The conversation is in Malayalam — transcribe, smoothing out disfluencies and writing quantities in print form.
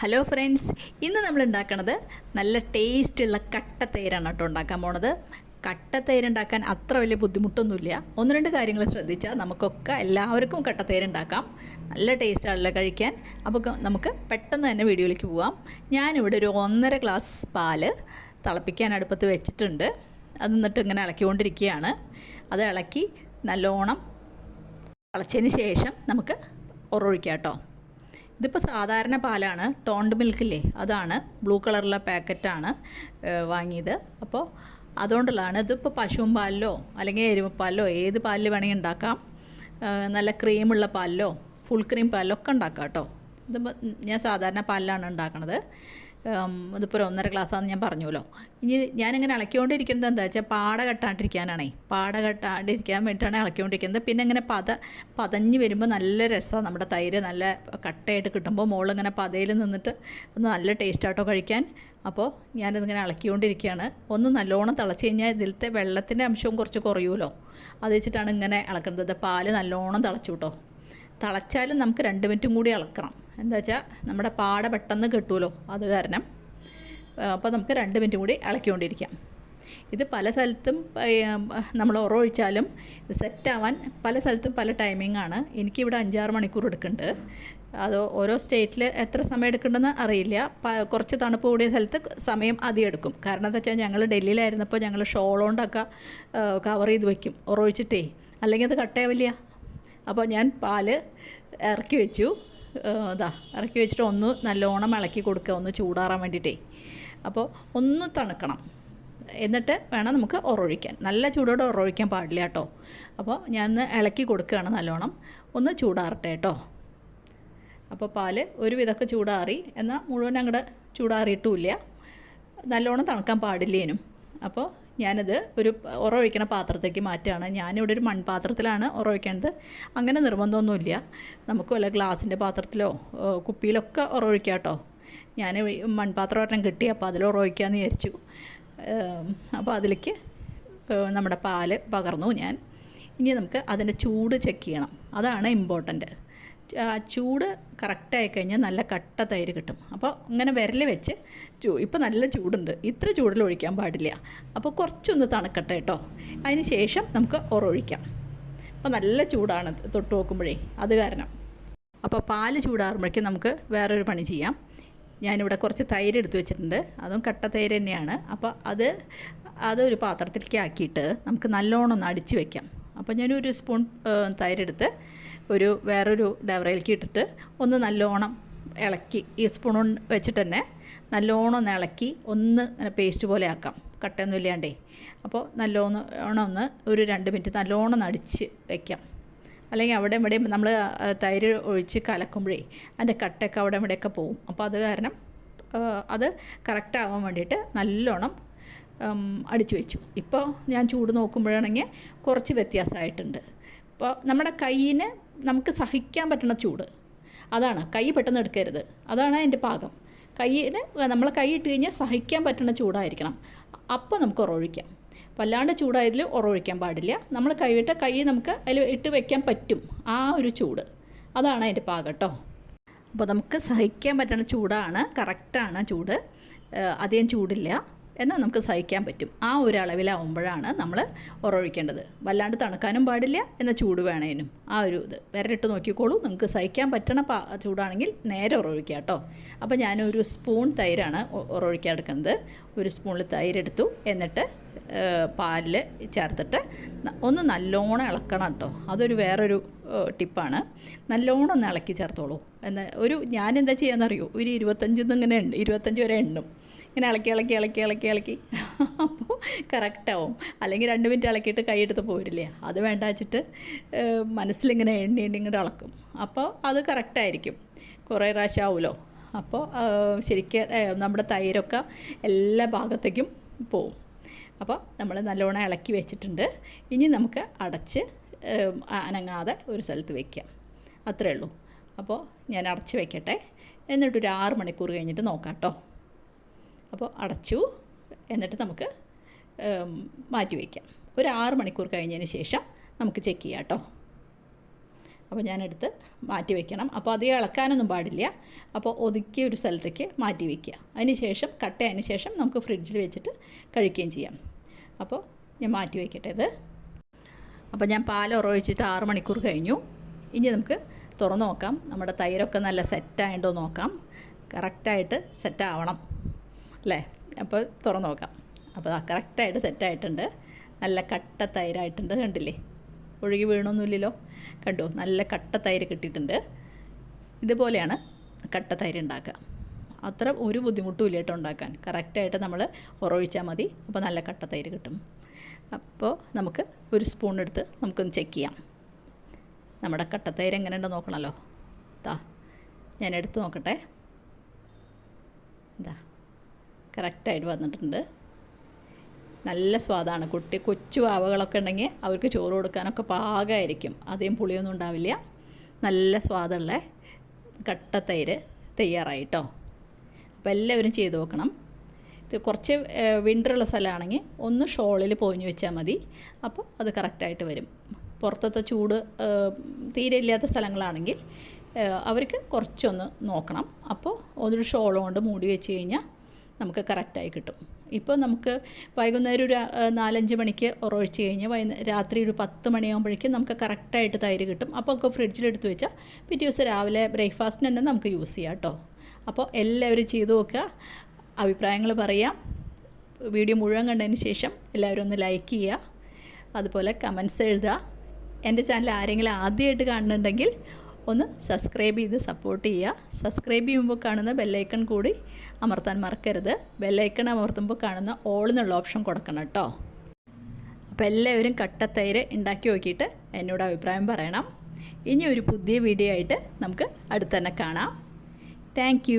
ഹലോ ഫ്രണ്ട്സ്, ഇന്ന് നമ്മൾ ഉണ്ടാക്കുന്നത് നല്ല ടേസ്റ്റുള്ള കട്ടത്തൈരാണ് കേട്ടോ ഉണ്ടാക്കാൻ പോണത്. കട്ടത്തൈര് ഉണ്ടാക്കാൻ അത്ര വലിയ ബുദ്ധിമുട്ടൊന്നുമില്ല. ഒന്ന് രണ്ട് കാര്യങ്ങൾ ശ്രദ്ധിച്ചാൽ നമുക്കൊക്കെ എല്ലാവർക്കും കട്ടത്തൈര് ഉണ്ടാക്കാം. നല്ല ടേസ്റ്റാണല്ലോ കഴിക്കാൻ. അപ്പോൾ നമുക്ക് പെട്ടെന്ന് തന്നെ വീഡിയോയിലേക്ക് പോവാം. ഞാനിവിടെ ഒരു 1.5 ഗ്ലാസ് പാല് തിളപ്പിക്കാൻ അടുപ്പത്ത് വെച്ചിട്ടുണ്ട്. അത് എന്നിട്ട് ഇങ്ങനെ ഇളക്കിക്കൊണ്ടിരിക്കുകയാണ്. അത് ഇളക്കി നല്ലോണം തിളച്ചതിന് ശേഷം നമുക്ക് ഒഴിക്കാം കേട്ടോ. ഇതിപ്പോൾ സാധാരണ പാലാണ്, ടോണ്ട് മിൽക്കില്ലേ, അതാണ് ബ്ലൂ കളറുള്ള പാക്കറ്റാണ് വാങ്ങിയത്. അപ്പോൾ അതുകൊണ്ടുള്ളതാണ്. ഇതിപ്പോൾ പശുവും പാലിലോ അല്ലെങ്കിൽ എരുമപ്പാലിലോ ഏത് പാലിൽ വേണമെങ്കിൽ ഉണ്ടാക്കാം. നല്ല ക്രീമുള്ള പാലിലോ ഫുൾ ക്രീം പാലിലോ ഒക്കെ ഉണ്ടാക്കാം കേട്ടോ. ഇതിപ്പോൾ ഞാൻ സാധാരണ പാലിലാണ് ഉണ്ടാക്കുന്നത്. ഇതിപ്പോൾ ഒരു 1.5 ഗ്ലാസ്സാണെന്ന് ഞാൻ പറഞ്ഞല്ലോ. ഇനി ഞാനിങ്ങനെ ഇളക്കിക്കൊണ്ടിരിക്കുന്നത് എന്താ വെച്ചാൽ പാട കെട്ടാണ്ടിരിക്കാനാണേ. പാട കെട്ടാണ്ടിരിക്കാൻ വേണ്ടിയിട്ടാണ് ഇളക്കിക്കൊണ്ടിരിക്കുന്നത്. പിന്നെ ഇങ്ങനെ പതഞ്ഞ് വരുമ്പോൾ നല്ല രസമാണ്. നമ്മുടെ തൈര് നല്ല കട്ടയായിട്ട് കിട്ടുമ്പോൾ മുകളിലിങ്ങനെ പതയിൽ നിന്നിട്ട് ഒന്ന് നല്ല ടേസ്റ്റായിട്ടോ കഴിക്കാൻ. അപ്പോൾ ഞാനിതിങ്ങനെ ഇളക്കിക്കൊണ്ടിരിക്കുകയാണ്. ഒന്ന് നല്ലോണം തിളച്ച് കഴിഞ്ഞാൽ ഇതിലത്തെ വെള്ളത്തിൻ്റെ അംശവും കുറച്ച് കുറയുമല്ലോ. അത് വെച്ചിട്ടാണ് ഇങ്ങനെ ഇളക്കുന്നത്. പാല് നല്ലോണം തിളച്ചു കേട്ടോ. തിളച്ചാലും നമുക്ക് 2 മിനിറ്റും കൂടി ഇളക്കണം. എന്താ വെച്ചാൽ നമ്മുടെ പാട പെട്ടെന്ന് കിട്ടുമല്ലോ, അത് കാരണം. അപ്പോൾ നമുക്ക് 2 മിനിറ്റും കൂടി ഇളക്കിക്കൊണ്ടിരിക്കാം. ഇത് പല സ്ഥലത്തും നമ്മൾ ഒഴിച്ചാലും ഇത് സെറ്റാവാൻ പല സ്ഥലത്തും പല ടൈമിങ്ങാണ്. എനിക്കിവിടെ 5-6 മണിക്കൂർ എടുക്കുന്നുണ്ട്. അത് ഓരോ സ്റ്റേറ്റിൽ എത്ര സമയം എടുക്കുന്നുണ്ടെന്ന് അറിയില്ല. കുറച്ച് തണുപ്പ് കൂടിയ സ്ഥലത്ത് സമയം അധികം എടുക്കും. കാരണം എന്താ വെച്ചാൽ ഞങ്ങൾ ഡൽഹിയിലായിരുന്നപ്പോൾ ഞങ്ങൾ ഷോൾ കൊണ്ടൊക്കെ കവർ ചെയ്ത് വയ്ക്കും ഒഴിച്ചിട്ടേ, അല്ലെങ്കിൽ അത് കട്ടയാവില്ല. അപ്പോൾ ഞാൻ പാല് ഇറക്കി വെച്ചു. ഇറക്കി വെച്ചിട്ട് ഒന്ന് നല്ലോണം ഇളക്കി കൊടുക്കുക, ഒന്ന് ചൂടാറാൻ വേണ്ടിയിട്ടേ. അപ്പോൾ ഒന്ന് തണുക്കണം, എന്നിട്ട് വേണം നമുക്ക് ഒഴിക്കാൻ. നല്ല ചൂടോടെ ഒഴിക്കാൻ പാടില്ല കേട്ടോ. അപ്പോൾ ഞാൻ ഇളക്കി കൊടുക്കുകയാണ് നല്ലോണം. ഒന്ന് ചൂടാറട്ടെ കേട്ടോ. അപ്പോൾ പാല് ഒരു വിധമൊക്കെ ചൂടാറി, എന്നാൽ മുഴുവൻ അങ്ങോട്ട് ചൂടാറിയിട്ടുമില്ല. നല്ലോണം തണുക്കാൻ പാടില്ലേനും. അപ്പോൾ ഞാനത് ഒരു ഒഴിക്കണ പാത്രത്തേക്ക് മാറ്റുകയാണ്. ഞാനിവിടെ ഒരു മൺപാത്രത്തിലാണ് ഒഴിക്കേണ്ടത്. അങ്ങനെ നിർബന്ധമൊന്നുമില്ല. നമുക്ക് വല്ല ഗ്ലാസിൻ്റെ പാത്രത്തിലോ കുപ്പിയിലൊക്കെ ഒഴിക്കാം കേട്ടോ. ഞാൻ മൺപാത്രം ഒരെണ്ണം കിട്ടി, അപ്പോൾ അതിൽ ഒഴിക്കാമെന്ന് വിചാരിച്ചു. അപ്പോൾ അതിലേക്ക് നമ്മുടെ പാല് പകർന്നു ഞാൻ. ഇനി നമുക്ക് അതിൻ്റെ ചൂട് ചെക്ക് ചെയ്യണം. അതാണ് ഇമ്പോർട്ടൻറ്റ്. ചൂട് കറക്റ്റായി കഴിഞ്ഞാൽ നല്ല കട്ട തൈര് കിട്ടും. അപ്പോൾ ഇങ്ങനെ വിരൽ വെച്ച് ഇപ്പോൾ നല്ല ചൂടുണ്ട്, ഇത്ര ചൂടിൽ ഒഴിക്കാൻ പാടില്ല. അപ്പോൾ കുറച്ചൊന്ന് തണുക്കട്ടെ കേട്ടോ. അതിന് ശേഷം നമുക്ക് ഒഴിക്കാം. അപ്പോൾ നല്ല ചൂടാണ് തൊട്ട് നോക്കുമ്പോഴേ, അത് കാരണം. അപ്പോൾ പാല് ചൂടാറുമ്പോഴേക്കും നമുക്ക് വേറൊരു പണി ചെയ്യാം. ഞാനിവിടെ കുറച്ച് തൈര് എടുത്ത് വെച്ചിട്ടുണ്ട്. അതും കട്ട തൈര് തന്നെയാണ്. അപ്പോൾ അതൊരു പാത്രത്തിലേക്ക് ആക്കിയിട്ട് നമുക്ക് നല്ലോണം ഒന്ന് അടിച്ച് വയ്ക്കാം. അപ്പോൾ ഞാനൊരു സ്പൂൺ തൈരെടുത്ത് വേറൊരു ഡവറയിലേക്ക് ഇട്ടിട്ട് ഒന്ന് നല്ലോണം ഇളക്കി, ഈ സ്പൂൺ വെച്ചിട്ട് തന്നെ നല്ലോണം ഒന്ന് ഇളക്കി ഒന്ന് പേസ്റ്റ് പോലെ ആക്കാം, കട്ടയൊന്നും ഇല്ലാണ്ടേ. അപ്പോൾ നല്ലോണം ഒന്ന് ഒരു 2 മിനിറ്റ് നല്ലോണം അടിച്ച് വയ്ക്കാം. അല്ലെങ്കിൽ അവിടെ ഇവിടെ നമ്മൾ തൈര് ഒഴിച്ച് കലക്കുമ്പോഴേ അതിൻ്റെ കട്ടയൊക്കെ അവിടെ ഇവിടെയൊക്കെ പോവും. അപ്പോൾ അത് കാരണം അത് കറക്റ്റ് ആവാൻ വേണ്ടിയിട്ട് നല്ലോണം അടിച്ചു വെച്ചു. ഇപ്പോൾ ഞാൻ ചൂട് നോക്കുമ്പോഴാണെങ്കിൽ കുറച്ച് വ്യത്യാസമായിട്ടുണ്ട്. ഇപ്പോൾ നമ്മുടെ കയ്യിന് നമുക്ക് സഹിക്കാൻ പറ്റുന്ന ചൂട്, അതാണ്. കൈ പെട്ടെന്ന് എടുക്കരുത്, അതാണ് അതിൻ്റെ പാകം. കയ്യിന് നമ്മളെ കൈ ഇട്ട് കഴിഞ്ഞാൽ സഹിക്കാൻ പറ്റുന്ന ചൂടായിരിക്കണം. അപ്പോൾ നമുക്ക് ഒഴിക്കാം. വല്ലാണ്ട് ചൂടായതിൽ ഒഴിക്കാൻ പാടില്ല. നമ്മൾ കൈ നമുക്ക് അതിൽ ഇട്ട് വയ്ക്കാൻ പറ്റും, ആ ഒരു ചൂട്, അതാണ് അതിൻ്റെ പാകം കേട്ടോ. അപ്പോൾ നമുക്ക് സഹിക്കാൻ പറ്റുന്ന ചൂടാണ്, കറക്റ്റാണ് ചൂട്. അധികം ചൂടില്ല, എന്നാൽ നമുക്ക് സഹിക്കാൻ പറ്റും. ആ ഒരു അളവിലാവുമ്പോഴാണ് നമ്മൾ ഒഴിക്കേണ്ടത്. വല്ലാണ്ട് തണുക്കാനും പാടില്ല, എന്നാൽ ചൂട് വേണേനും. ആ ഒരു ഇത് വിരലിട്ട് നോക്കിക്കോളൂ. നിങ്ങൾക്ക് സഹിക്കാൻ പറ്റണ ചൂടാണെങ്കിൽ നേരെ ഒഴിക്കുക കേട്ടോ. അപ്പോൾ ഞാനൊരു സ്പൂൺ തൈരാണ് ഒഴിക്കാൻ എടുക്കുന്നത്. ഒരു സ്പൂണിൽ തൈരെടുത്തു, എന്നിട്ട് പാലിൽ ചേർത്തിട്ട് ഒന്ന് നല്ലോണം ഇളക്കണം കേട്ടോ. അതൊരു വേറൊരു ടിപ്പാണ്. നല്ലോണം ഒന്ന് ഇളക്കി ചേർത്തോളൂ. ഞാനെന്താ ചെയ്യാന്നറിയോ, ഒരു 25 വരെ എണ്ണും. ഇങ്ങനെ ഇളക്കി അപ്പോൾ കറക്റ്റാവും. അല്ലെങ്കിൽ 2 മിനിറ്റ് ഇളക്കിയിട്ട് കൈയെടുത്ത് പോരില്ലേ, അത് വേണ്ട വെച്ചിട്ട് മനസ്സിലിങ്ങനെ എണ്ണി ഇങ്ങോട്ട് ഇളക്കും. അപ്പോൾ അത് കറക്റ്റായിരിക്കും, കുറേ പ്രാവശ്യം ആവുമല്ലോ. അപ്പോൾ ശരിക്കും നമ്മുടെ തൈരൊക്കെ എല്ലാ ഭാഗത്തേക്കും പോവും. അപ്പോൾ നമ്മൾ നല്ലോണം ഇളക്കി വെച്ചിട്ടുണ്ട്. ഇനി നമുക്ക് അടച്ച് അനങ്ങാതെ ഒരു സ്ഥലത്ത് വയ്ക്കാം, അത്രേ ഉള്ളൂ. അപ്പോൾ ഞാൻ അടച്ച് വയ്ക്കട്ടെ. എന്നിട്ടൊരു 6 മണിക്കൂർ കഴിഞ്ഞിട്ട് നോക്കാം കേട്ടോ. അപ്പോൾ അടച്ചു, എന്നിട്ട് നമുക്ക് മാറ്റി വയ്ക്കാം. ഒരു 6 മണിക്കൂർ കഴിഞ്ഞതിന് ശേഷം നമുക്ക് ചെക്ക് ചെയ്യാം കേട്ടോ. അപ്പോൾ ഞാനെടുത്ത് മാറ്റി വയ്ക്കണം. അപ്പോൾ അധികം ഇളക്കാനൊന്നും പാടില്ല. അപ്പോൾ ഒതുക്കിയ ഒരു സ്ഥലത്തേക്ക് മാറ്റി വയ്ക്കുക. അതിന് ശേഷം കട്ടയതിന് ശേഷം നമുക്ക് ഫ്രിഡ്ജിൽ വെച്ചിട്ട് കഴിക്കുകയും ചെയ്യാം. അപ്പോൾ ഞാൻ മാറ്റി വയ്ക്കട്ടെ ഇത്. അപ്പോൾ ഞാൻ പാൽ ഉറവിച്ചിട്ട് 6 മണിക്കൂർ കഴിഞ്ഞു. ഇനി നമുക്ക് തുറന്ന് നോക്കാം. നമ്മുടെ തൈരൊക്കെ നല്ല സെറ്റായിട്ടോ നോക്കാം. കറക്റ്റായിട്ട് സെറ്റാവണം അല്ലേ? അപ്പോൾ തുറന്ന് നോക്കാം. അപ്പോൾ കറക്റ്റായിട്ട് സെറ്റായിട്ടുണ്ട്. നല്ല കട്ട തൈരായിട്ടുണ്ട്. കണ്ടില്ലേ? ഒഴുകി വീണൊന്നുമില്ലല്ലോ. കണ്ടോ? നല്ല കട്ട തൈര് കിട്ടിയിട്ടുണ്ട്. ഇതുപോലെയാണ് കട്ട തൈര് ഉണ്ടാക്കുക. അത്ര ഒരു ബുദ്ധിമുട്ടും ഇല്ല കേട്ടോ ഉണ്ടാക്കാൻ. കറക്റ്റായിട്ട് നമ്മൾ ഉറവിച്ചാൽ മതി. അപ്പോൾ നല്ല കട്ട തൈര് കിട്ടും. അപ്പോൾ നമുക്ക് ഒരു സ്പൂൺ എടുത്ത് നമുക്കൊന്ന് ചെക്ക് ചെയ്യാം. നമ്മുടെ കട്ടത്തൈര് എങ്ങനെയുണ്ടോ നോക്കണമല്ലോ. ഞാൻ എടുത്ത് നോക്കട്ടെ. കറക്റ്റായിട്ട് വന്നിട്ടുണ്ട്. നല്ല സ്വാദാണ്. കൊച്ചു വാവകളൊക്കെ ഉണ്ടെങ്കിൽ അവർക്ക് ചോറ് കൊടുക്കാനൊക്കെ പാകമായിരിക്കും. അധികം പുളിയൊന്നും ഉണ്ടാവില്ല. നല്ല സ്വാദുള്ള കട്ടത്തൈര് തയ്യാറായിട്ടോ. അപ്പോൾ എല്ലാവരും ചെയ്ത് നോക്കണം. ഇത് കുറച്ച് വിൻ്ററുള്ള സ്ഥലമാണെങ്കിൽ ഒന്ന് ഷോളിൽ പൊതിഞ്ഞ് വെച്ചാൽ മതി. അപ്പോൾ അത് കറക്റ്റായിട്ട് വരും. പുറത്തത്തെ ചൂട് തീരെ ഇല്ലാത്ത സ്ഥലങ്ങളാണെങ്കിൽ അവർക്ക് കുറച്ചൊന്ന് നോക്കണം. അപ്പോൾ ഒരു ഷോൾ കൊണ്ട് മൂടി വെച്ച് കഴിഞ്ഞാൽ നമുക്ക് കറക്റ്റായി കിട്ടും. ഇപ്പോൾ നമുക്ക് വൈകുന്നേരം ഒരു 4-5 മണിക്ക് ഉറവിച്ച് കഴിഞ്ഞാൽ രാത്രി ഒരു 10 മണിയാകുമ്പോഴേക്കും നമുക്ക് കറക്റ്റായിട്ട് തൈര് കിട്ടും. അപ്പോൾ ഒക്കെ ഫ്രിഡ്ജിലെടുത്ത് വെച്ചാൽ പിറ്റേ ദിവസം രാവിലെ ബ്രേക്ക്ഫാസ്റ്റിന് തന്നെ നമുക്ക് യൂസ് ചെയ്യാം കേട്ടോ. അപ്പോൾ എല്ലാവരും ചെയ്ത് നോക്കുക. അഭിപ്രായങ്ങൾ പറയാം. വീഡിയോ മുഴുവൻ കണ്ടതിന് ശേഷം എല്ലാവരും ഒന്ന് ലൈക്ക് ചെയ്യുക. അതുപോലെ കമൻസ് എഴുതുക. എൻ്റെ ചാനൽ ആരെങ്കിലും ആദ്യമായിട്ട് കാണുന്നുണ്ടെങ്കിൽ ഒന്ന് സബ്സ്ക്രൈബ് ചെയ്ത് സപ്പോർട്ട് ചെയ്യുക. സബ്സ്ക്രൈബ് ചെയ്യുമ്പോൾ കാണുന്ന ബെല്ലൈക്കൺ കൂടി അമർത്താൻ മറക്കരുത്. ബെല്ലൈക്കൺ അമർത്തുമ്പോൾ കാണുന്ന ഓൾ എന്നുള്ള ഓപ്ഷൻ കൊടുക്കണം കേട്ടോ. അപ്പോൾ എല്ലാവരും കട്ടത്തൈര് ഉണ്ടാക്കി നോക്കിയിട്ട് എന്നോട് അഭിപ്രായം പറയണം. ഇനി ഒരു പുതിയ വീഡിയോ ആയിട്ട് നമുക്ക് അടുത്ത് തന്നെ കാണാം. താങ്ക്